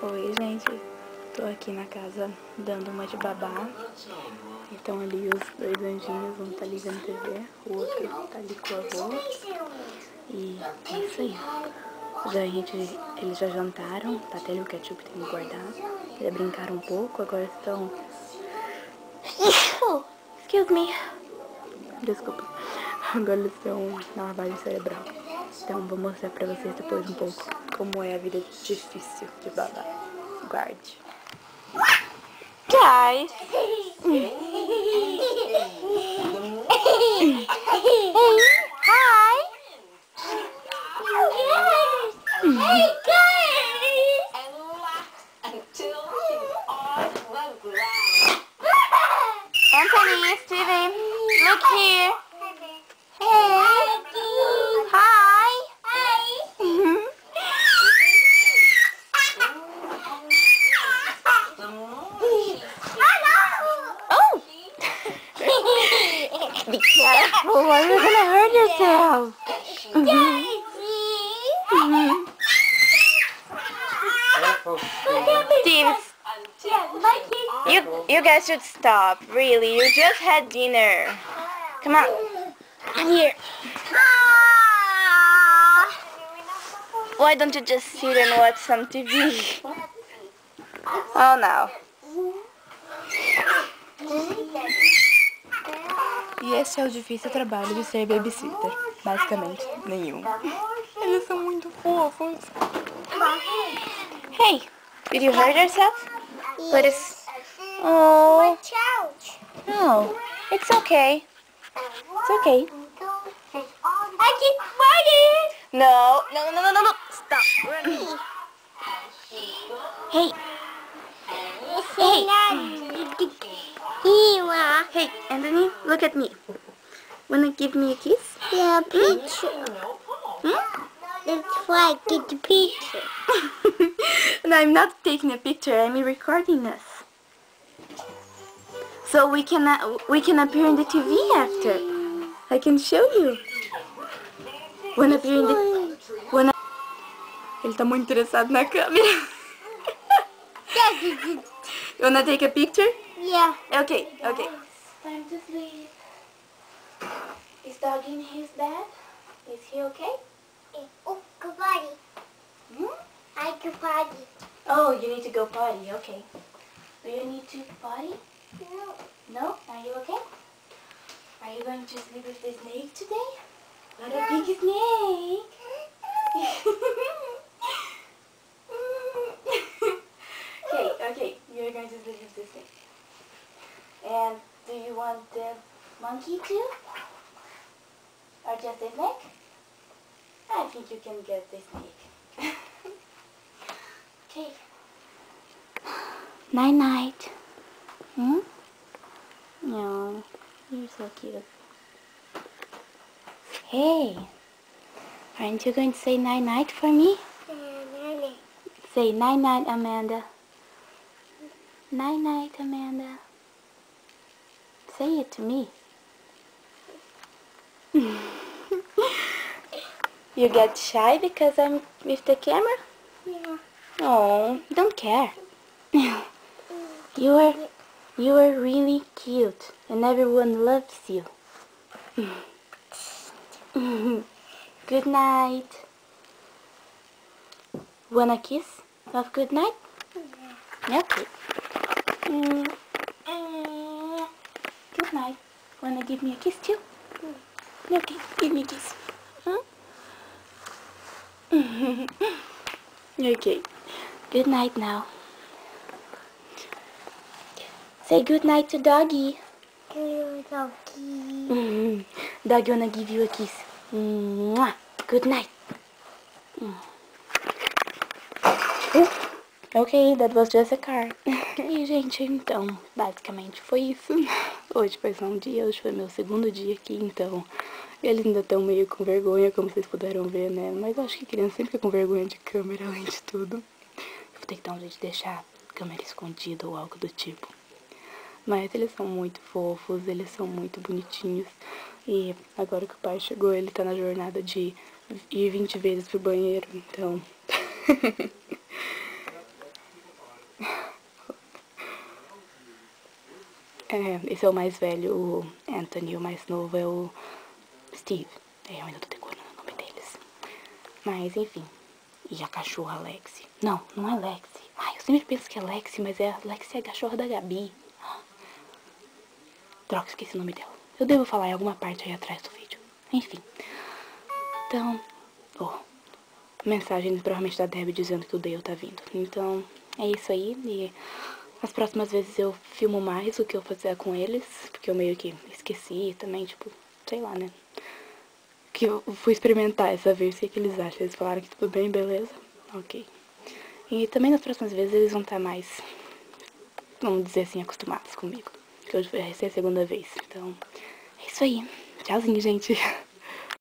Oi, gente. Tô aqui na casa dando uma de babá. Então ali os dois anjinhos, um tá ali vendo TV, o outro tá ali com o avô. E é isso aí. Eles já jantaram, tá até ali o ketchup tem que guardar. Eles brincaram um pouco, agora estão... Excuse me. Desculpa. Agora eles estão na lavagem cerebral. Então vou mostrar pra vocês depois um pouco como é a vida difícil de babá. Guarde. Guys. Hey. Hi. Hey guys. Anthony, Steven, look here. Hey. Hi. Oh. Be careful, or you're gonna hurt yourself. Steve, you guys should stop. Really, you just had dinner. Come on, come here. Why don't you just sit and watch some TV? Oh no. E esse é o difícil trabalho de ser babysitter. Basicamente, nenhum. Eles são muito fofos. Hey, did you hurt yourself? What is... Oh. No, it's okay. It's okay. I keep fighting. No. Stop running. Hey. Hey, Anthony, look at me. Wanna give me a kiss? Yeah, picture. That's why I get the picture. No, I'm not taking a picture. I'm recording us. So we can appear in the TV after. I can show you. Wanna appear in the... Ele tá muito interessado na câmera. You wanna take a picture? Yeah. Okay. Time to sleep. Is Doggy in his bed? Is he okay? Oh, go potty. I go potty. Oh, you need to go potty. Okay. Do you need to potty? No. No? Are you okay? Are you going to sleep with the snake today? What a big snake! Okay. You're going to sleep with the snake. And do you want the monkey too? Or just the snake? I think you can get the snake. Okay. Night. No, you're so cute. Hey, aren't you going to say night for me? Say night, Amanda. Night, Amanda. Say it to me. You get shy because I'm with the camera? Yeah. Oh, don't care. You are really cute and everyone loves you. Good night. Want a kiss of good night? Okay. Good night. Wanna give me a kiss too? Okay, give me a kiss. Okay. Good night now. Say good night to Doggy. Doggy. Doggy wanna give you a kiss. Mwah. Good night. Ok, that was just a car. E, gente, então, basicamente foi isso. Hoje foi só um dia, hoje foi meu segundo dia aqui, então eles ainda estão meio com vergonha, como vocês puderam ver, né? Mas eu acho que criança sempre fica com vergonha de câmera, além de tudo. Eu vou ter que dar um jeito de deixar a câmera escondida ou algo do tipo. Mas eles são muito fofos, eles são muito bonitinhos. E agora que o pai chegou, ele tá na jornada de ir 20 vezes pro banheiro, então... Esse é o mais velho, o Anthony, o mais novo é o Steve. Eu ainda tô decorando o nome deles. Mas, enfim. E a cachorra Lexi. Não, não é Lexi. Ai, eu sempre penso que é Lexi, mas é Lexi é a cachorra da Gabi. Droga, esqueci o nome dela. Eu devo falar em alguma parte aí atrás do vídeo. Enfim. Então, mensagem provavelmente da Debbie dizendo que o Dale tá vindo. Então, é isso aí. E as próximas vezes eu filmo mais o que eu fizer com eles. Porque eu meio que esqueci também, tipo, sei lá, né? Que eu fui experimentar essa vez, o que eles acham. Eles falaram que tudo bem, beleza? Ok. E também nas próximas vezes eles vão estar mais, vamos dizer assim, acostumados comigo. Que hoje vai ser a segunda vez. Então, é isso aí. Tchauzinho, gente.